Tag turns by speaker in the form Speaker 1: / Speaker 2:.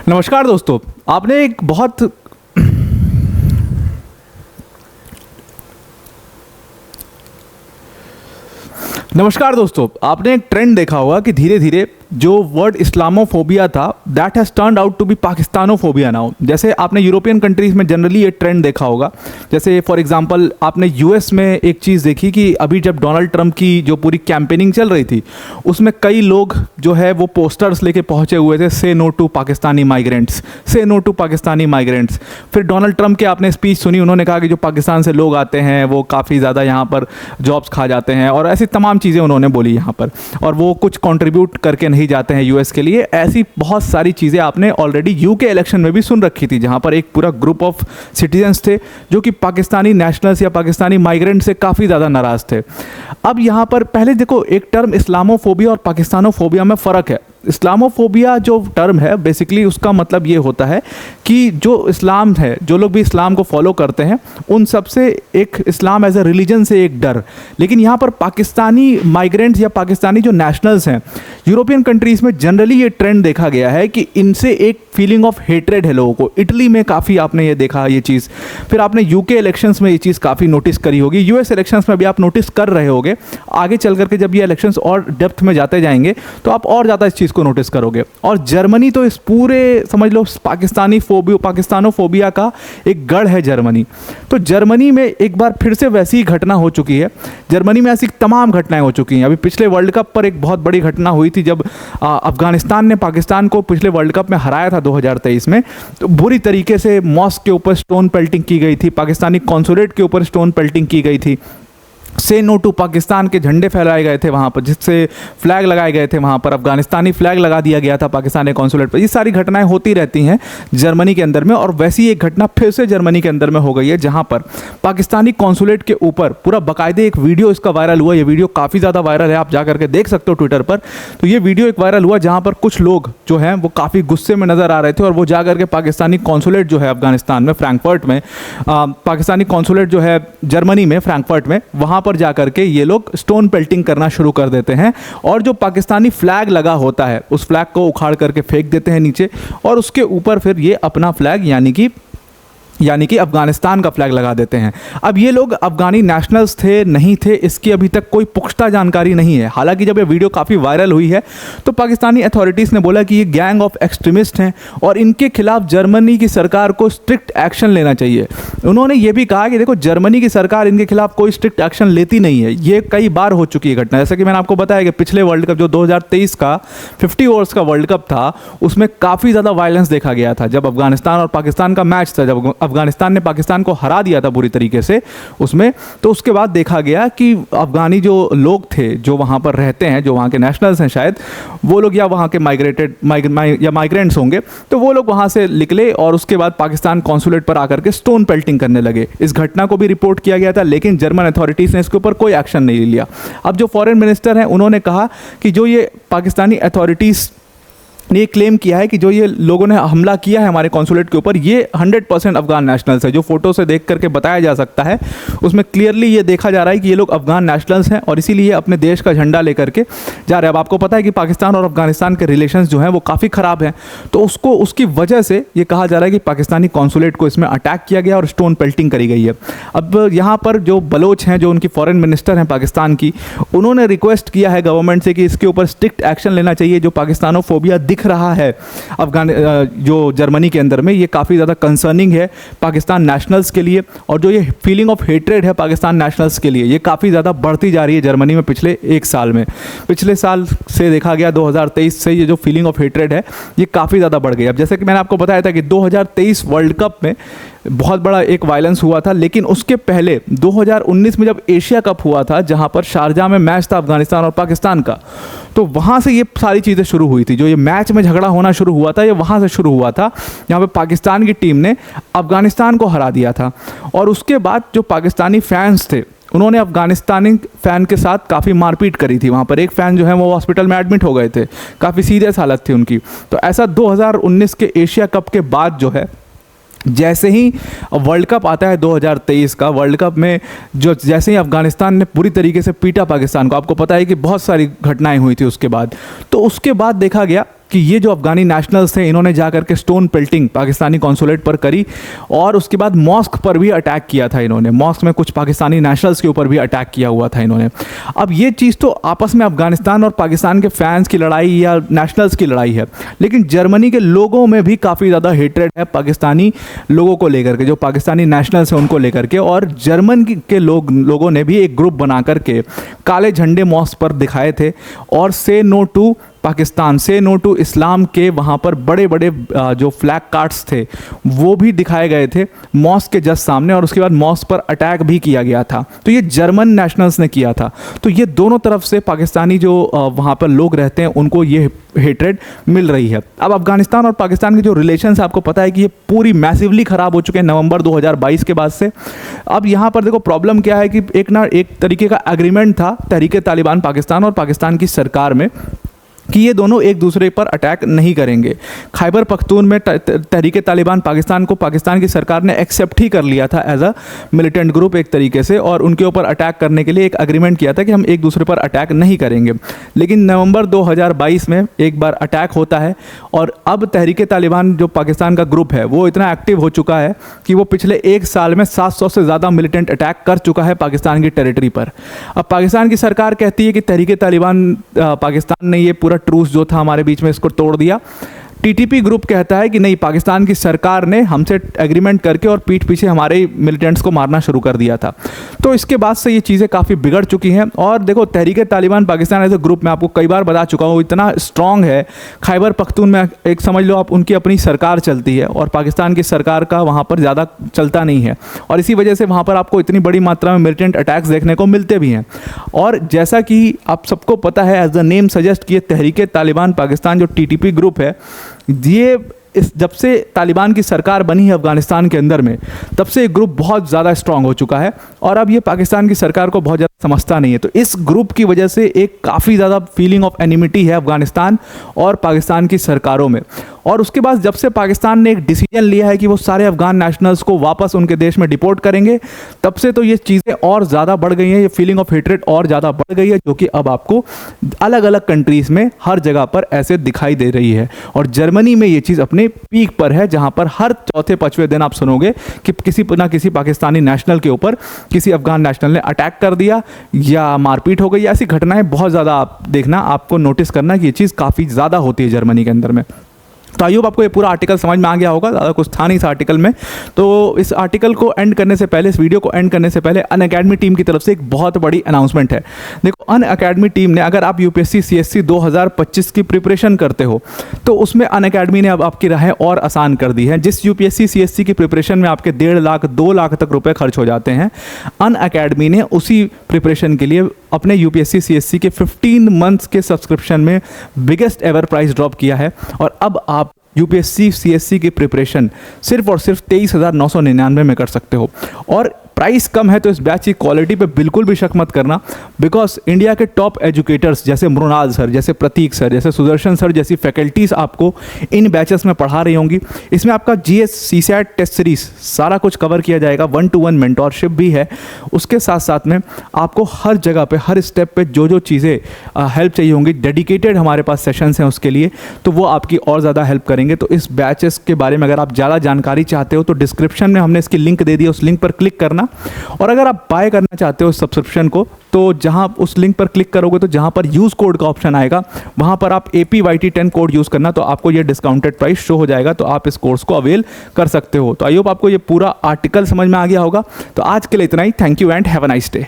Speaker 1: नमस्कार दोस्तों। आपने एक बहुत नमस्कार दोस्तों, आपने एक ट्रेंड देखा होगा कि धीरे धीरे जो वर्ड इस्लामोफोबिया था that has turned out to be Pakistanophobia now. जैसे आपने यूरोपियन कंट्रीज़ में जनरली ये ट्रेंड देखा होगा। जैसे फॉर एग्जांपल आपने यूएस में एक चीज़ देखी कि अभी जब डोनाल्ड ट्रंप की जो पूरी कैंपेनिंग चल रही थी उसमें कई लोग जो है वो पोस्टर्स लेके पहुंचे हुए थे, से नो टू पाकिस्तानी माइग्रेंट्स, से नो टू पाकिस्तानी माइग्रेंट्स। फिर डोनाल्ड ट्रंप की आपने स्पीच सुनी, उन्होंने कहा कि जो पाकिस्तान से लोग आते हैं वो काफ़ी ज़्यादा यहाँ पर जॉब्स खा जाते हैं और ऐसी तमाम चीज़ें उन्होंने बोली यहाँ पर, और वो कुछ कंट्रीब्यूट करके नहीं जाते हैं यूएस के लिए। ऐसी बहुत सारी चीज़ें आपने ऑलरेडी यूके इलेक्शन में भी सुन रखी थी, जहाँ पर एक पूरा ग्रुप ऑफ सिटीजन्स थे जो कि पाकिस्तानी नेशनल्स या पाकिस्तानी माइग्रेंट से काफ़ी ज़्यादा नाराज़ थे। अब यहाँ पर पहले देखो, एक टर्म इस्लामोफोबिया और पाकिस्तानोफोबिया में फ़र्क है। इस्लामोफोबिया जो टर्म है बेसिकली उसका मतलब ये होता है कि जो इस्लाम है, जो लोग भी इस्लाम को फॉलो करते हैं उन सब से एक इस्लाम एज ए रिलीजन से एक डर। लेकिन यहाँ पर पाकिस्तानी माइग्रेंट्स या पाकिस्तानी जो नेशनल्स हैं यूरोपियन कंट्रीज़ में जनरली ये ट्रेंड देखा गया है कि इनसे एक फीलिंग ऑफ हेट्रेड है लोगों को। इटली में काफ़ी आपने ये देखा ये चीज़, फिर आपने यूके इलेक्शंस में ये चीज़ काफ़ी नोटिस करी होगी, यूएस इलेक्शंस में भी आप नोटिस कर रहे होगे। आगे चल करके जब ये इलेक्शंस और डेप्थ में जाते जाएंगे तो आप और ज़्यादा इस चीज़ को नोटिस करोगे। और जर्मनी तो इस पूरे समझ लो पाकिस्तानोफोबिया का एक गढ़ है जर्मनी। तो जर्मनी में एक बार फिर से वैसी ही घटना हो चुकी है। जर्मनी में ऐसी तमाम घटनाएं हो चुकी हैं। अभी पिछले वर्ल्ड कप पर एक बहुत बड़ी घटना हुई थी जब अफगानिस्तान ने पाकिस्तान को पिछले वर्ल्ड कप में हराया था 2023 में। तो बुरी तरीके से मॉस्क के ऊपर स्टोन पेल्टिंग की गई थी, पाकिस्तानी कॉन्सुलेट के ऊपर स्टोन पेल्टिंग की गई थी, से नो टू पाकिस्तान के झंडे फहराए गए थे वहाँ पर, जिससे फ्लैग लगाए गए थे वहाँ पर, अफगानिस्तानी फ्लैग लगा दिया गया था पाकिस्तानी कॉन्सुलेट पर। ये सारी घटनाएं होती रहती हैं जर्मनी के अंदर में, और वैसी एक घटना फिर से जर्मनी के अंदर में हो गई है जहाँ पर पाकिस्तानी कॉन्सुलेट के ऊपर पूरा बाकायदे एक वीडियो इसका वायरल हुआ। ये वीडियो काफ़ी ज़्यादा वायरल है, आप जा करके देख सकते हो ट्विटर पर। तो ये वीडियो एक वायरल हुआ जहाँ पर कुछ लोग जो हैं वो काफ़ी गुस्से में नज़र आ रहे थे और वो जा करके पाकिस्तानी कॉन्सुलेट जो है अफगानिस्तान में फ्रैंकफर्ट में, पाकिस्तानी कॉन्सुलेट जो है जर्मनी में फ्रैंकफर्ट में, वहाँ पर जा करके ये लोग स्टोन पेल्टिंग करना शुरू कर देते हैं और जो पाकिस्तानी फ्लैग लगा होता है उस फ्लैग को उखाड़ करके फेंक देते हैं नीचे, और उसके ऊपर फिर ये अपना फ्लैग यानी कि अफगानिस्तान का फ्लैग लगा देते हैं। अब ये लोग अफगानी नेशनल्स थे नहीं थे इसकी अभी तक कोई पुख्ता जानकारी नहीं है। हालांकि जब ये वीडियो काफ़ी वायरल हुई है तो पाकिस्तानी अथॉरिटीज़ ने बोला कि ये गैंग ऑफ एक्सट्रीमिस्ट हैं और इनके खिलाफ जर्मनी की सरकार को स्ट्रिक्ट एक्शन लेना चाहिए। उन्होंने ये भी कहा कि देखो, जर्मनी की सरकार इनके खिलाफ कोई स्ट्रिक्ट एक्शन लेती नहीं है। ये कई बार हो चुकी है घटना। जैसा कि मैंने आपको बताया कि पिछले वर्ल्ड कप जो 2023 का 50 ओवर्स का वर्ल्ड कप था उसमें काफ़ी ज़्यादा वायलेंस देखा गया था जब अफगानिस्तान और पाकिस्तान का मैच था, जब अफगानिस्तान ने पाकिस्तान को हरा दिया था बुरी तरीके से उसमें। तो उसके बाद देखा गया कि अफगानी जो लोग थे जो वहाँ पर रहते हैं, जो वहाँ के नेशनल्स हैं शायद, वो लोग या वहाँ के माइग्रेंट्स होंगे, तो वो लोग वहाँ से निकले और उसके बाद पाकिस्तान कॉन्सुलेट पर आकर के स्टोन पेल्टिंग करने लगे। इस घटना को भी रिपोर्ट किया गया था लेकिन जर्मन अथॉरिटीज़ ने इसके ऊपर कोई एक्शन नहीं लिया। अब जो फॉरेन मिनिस्टर हैं उन्होंने कहा कि जो ये पाकिस्तानी अथॉरिटीज़ ने ये क्लेम किया है कि जो ये लोगों ने हमला किया है हमारे कॉन्सुलेट के ऊपर, ये 100% अफगान नेशनल्स है। जो फोटो से देख करके बताया जा सकता है उसमें क्लियरली ये देखा जा रहा है कि ये लोग अफगान नेशनल्स हैं और इसीलिए अपने देश का झंडा लेकर के जा रहे हैं। अब आपको पता है कि पाकिस्तान और अफगानिस्तान के रिलेशंस जो हैं वो काफ़ी ख़राब हैं, तो उसकी वजह से ये कहा जा रहा है कि पाकिस्तानी कॉन्सुलेट को इसमें अटैक किया गया और स्टोन पेल्टिंग करी गई है। अब यहाँ पर जो बलोच हैं, जो उनकी फॉरेन मिनिस्टर हैं पाकिस्तान की, उन्होंने रिक्वेस्ट किया है गवर्नमेंट से कि इसके ऊपर स्ट्रिक्ट एक्शन लेना चाहिए। जो पाकिस्तानोफोबिया दिख रहा है जो जर्मनी के अंदर में, ये काफ़ी ज़्यादा कंसर्निंग है पाकिस्तान नेशनल्स के लिए, और जो ये फीलिंग ऑफ हेट्रेड है पाकिस्तान नेशनल्स के लिए, ये काफ़ी ज़्यादा बढ़ती जा रही है जर्मनी में पिछले एक साल में। पिछले साल से देखा गया 2023 से ये जो फीलिंग ऑफ हेट्रेड है ये काफ़ी ज़्यादा बढ़ गई। अब जैसे कि मैंने आपको बताया था कि 2023 वर्ल्ड कप में बहुत बड़ा एक वायलेंस हुआ था, लेकिन उसके पहले 2019 में जब एशिया कप हुआ था जहां पर शारजाह में मैच था अफगानिस्तान और पाकिस्तान का, तो वहां से ये सारी चीज़ें शुरू हुई थी। जो ये मैच में झगड़ा होना शुरू हुआ था ये वहां से शुरू हुआ था जहां पे पाकिस्तान की टीम ने अफगानिस्तान को हरा दिया था। और उसके बाद जो पाकिस्तानी फैंस थे उन्होंने अफगानिस्तानी फ़ैन के साथ काफ़ी मारपीट करी थी। वहाँ पर एक फ़ैन जो है वो हॉस्पिटल में एडमिट हो गए थे, काफ़ी सीरियस हालत थी उनकी। तो ऐसा 2019 के एशिया कप के बाद जो है जैसे ही वर्ल्ड कप आता है 2023 का, वर्ल्ड कप में जो जैसे ही अफगानिस्तान ने पूरी तरीके से पीटा पाकिस्तान को, आपको पता है कि बहुत सारी घटनाएं हुई थी उसके बाद, तो उसके बाद देखा गया कि ये जो अफगानी नेशनल्स थे इन्होंने जा करके स्टोन पेल्टिंग पाकिस्तानी कॉन्सुलेट पर करी और उसके बाद मॉस्क पर भी अटैक किया था इन्होंने। मॉस्क में कुछ पाकिस्तानी नेशनल्स के ऊपर भी अटैक किया हुआ था इन्होंने। अब ये चीज़ तो आपस में अफगानिस्तान और पाकिस्तान के फैंस की लड़ाई या नेशनल्स की लड़ाई है, लेकिन जर्मनी के लोगों में भी काफ़ी ज़्यादा हेट्रेड है पाकिस्तानी लोगों को लेकर के, जो पाकिस्तानी नेशनल्स हैं उनको लेकर के। और जर्मन के लोगों ने भी एक ग्रुप बना करके काले झंडे मॉस्क पर दिखाए थे और से नो टू पाकिस्तान, से नो टू इस्लाम के वहाँ पर बड़े बड़े जो फ्लैग कार्ड्स थे वो भी दिखाए गए थे मॉस्क के जस्ट सामने, और उसके बाद मॉस्क पर अटैक भी किया गया था। तो ये जर्मन नेशनल्स ने किया था। तो ये दोनों तरफ से पाकिस्तानी जो वहाँ पर लोग रहते हैं उनको ये हेट्रेड मिल रही है। अब अफगानिस्तान और पाकिस्तान के जो रिलेशंस आपको पता है कि ये पूरी मैसिवली ख़राब हो चुके हैं नवंबर 2022 के बाद से। अब यहाँ पर देखो प्रॉब्लम क्या है कि एक तरीके का एग्रीमेंट था तहरीक तालिबान पाकिस्तान और पाकिस्तान की सरकार में कि ये दोनों एक दूसरे पर अटैक नहीं करेंगे। खैबर पख्तून में तहरीक तालिबान पाकिस्तान को पाकिस्तान की सरकार ने एक्सेप्ट ही कर लिया था एज अ मिलिटेंट ग्रुप एक तरीके से, और उनके ऊपर अटैक करने के लिए एक एग्रीमेंट किया था कि हम एक दूसरे पर अटैक नहीं करेंगे। लेकिन नवंबर 2022 में एक बार अटैक होता है और अब तहरीक तालिबान जो पाकिस्तान का ग्रुप है वो इतना एक्टिव हो चुका है कि वो पिछले एक साल में 700 से ज़्यादा मिलिटेंट अटैक कर चुका है पाकिस्तान की टेरिटरी पर। अब पाकिस्तान की सरकार कहती है कि तहरीक तालिबान पाकिस्तान ने ये पूरा ट्रूस जो था हमारे बीच में इसको तोड़ दिया। टीटीपी ग्रुप कहता है कि नहीं, पाकिस्तान की सरकार ने हमसे एग्रीमेंट करके और पीठ पीछे हमारे मिलिटेंट्स को मारना शुरू कर दिया था। तो इसके बाद से ये चीज़ें काफ़ी बिगड़ चुकी हैं। और देखो तहरीक तालिबान पाकिस्तान ऐसे ग्रुप में आपको कई बार बता चुका हूँ इतना स्ट्रांग है। खैबर पख्तून में एक समझ लो आप उनकी अपनी सरकार चलती है और पाकिस्तान की सरकार का वहाँ पर ज़्यादा चलता नहीं है, और इसी वजह से वहाँ पर आपको इतनी बड़ी मात्रा में मिलिटेंट अटैक्स देखने को मिलते भी हैं। और जैसा कि आप सबको पता है, एज द नेम सजेस्ट किए, तहरीक तालिबान पाकिस्तान जो टीटीपी ग्रुप है ये जब से तालिबान की सरकार बनी है अफगानिस्तान के अंदर में, तब से ये ग्रुप बहुत ज़्यादा स्ट्रांग हो चुका है और अब ये पाकिस्तान की सरकार को बहुत ज़्यादा समझता नहीं है। तो इस ग्रुप की वजह से एक काफ़ी ज़्यादा फीलिंग ऑफ एनिमिटी है अफगानिस्तान और पाकिस्तान की सरकारों में। और उसके बाद जब से पाकिस्तान ने एक डिसीजन लिया है कि वो सारे अफगान नेशनल्स को वापस उनके देश में डिपोर्ट करेंगे, तब से तो ये चीज़ें और ज़्यादा बढ़ गई हैं, ये फीलिंग ऑफ हेट्रेड और ज़्यादा बढ़ गई है, जो कि अब आपको अलग अलग कंट्रीज़ में हर जगह पर ऐसे दिखाई दे रही है। और जर्मनी में ये चीज़ अपने पीक पर है, जहाँ पर हर चौथे पाँचवें दिन आप सुनोगे कि किसी ना किसी पाकिस्तानी नेशनल के ऊपर किसी अफगान नेशनल ने अटैक कर दिया या मारपीट हो गई। ऐसी घटनाएं बहुत ज़्यादा आप देखना, आपको नोटिस करना कि ये चीज़ काफ़ी ज़्यादा होती है जर्मनी के अंदर में। तो आई होप आपको ये पूरा आर्टिकल समझ में आ गया होगा, ज़्यादा कुछ था नहीं इस आर्टिकल में। तो इस आर्टिकल को एंड करने से पहले, इस वीडियो को एंड करने से पहले अनअकैडमी टीम की तरफ से एक बहुत बड़ी अनाउंसमेंट है। देखो अनअकैडमी टीम ने, अगर आप यूपीएससी सीएससी 2025 की प्रिपरेशन करते हो तो उसमें अनअकैडमी ने अब आपकी राहें और आसान कर दी है। जिस यूपीएससी सीएससी की प्रिपरेशन में आपके 1.5 लाख 2 लाख तक रुपए खर्च हो जाते हैं, अनअकैडमी ने उसी प्रिपरेशन के लिए अपने यूपीएससी सीएससी के 15 मंथ्स के सब्सक्रिप्शन में बिगेस्ट एवर प्राइस ड्रॉप किया है। और अब आप यूपीएससी सीएससी की प्रिपरेशन सिर्फ और सिर्फ 23,999 में कर सकते हो। और प्राइस कम है तो इस बैच की क्वालिटी पे बिल्कुल भी शक मत करना, बिकॉज इंडिया के टॉप एजुकेटर्स जैसे मृणाल सर, जैसे प्रतीक सर, जैसे सुदर्शन सर जैसी फैकल्टीज़ आपको इन बैचेस में पढ़ा रही होंगी। इसमें आपका जीएस सीसैट टेस्ट सीरीज सारा कुछ कवर किया जाएगा, 1-to-1 मेंटोरशिप भी है। उसके साथ साथ में आपको हर जगह पे, हर स्टेप पे जो जो चीज़ें हेल्प चाहिए होंगी, डेडिकेटेड हमारे पास सेशंस हैं उसके लिए, तो वो आपकी और ज़्यादा हेल्प करेंगे। तो इस बैचेस के बारे में अगर आप ज़्यादा जानकारी चाहते हो तो डिस्क्रिप्शन में हमने इसकी लिंक दे दी है, उस लिंक पर क्लिक करना। और अगर आप बाय करना चाहते हो सब्सक्रिप्शन को, तो जहां उस लिंक पर क्लिक करोगे तो जहां पर यूज़ कोड का ऑप्शन आएगा वहां पर आप APYT10 कोड यूज़ करना, तो आपको ये डिस्काउंटेड प्राइस शो हो जाएगा, तो आप इस कोर्स को अवेल कर सकते हो। तो आई होप आपको ये पूरा आर्टिकल समझ में आ गया होगा। तो आज के लिए इतना ही। Thank you and have a nice day.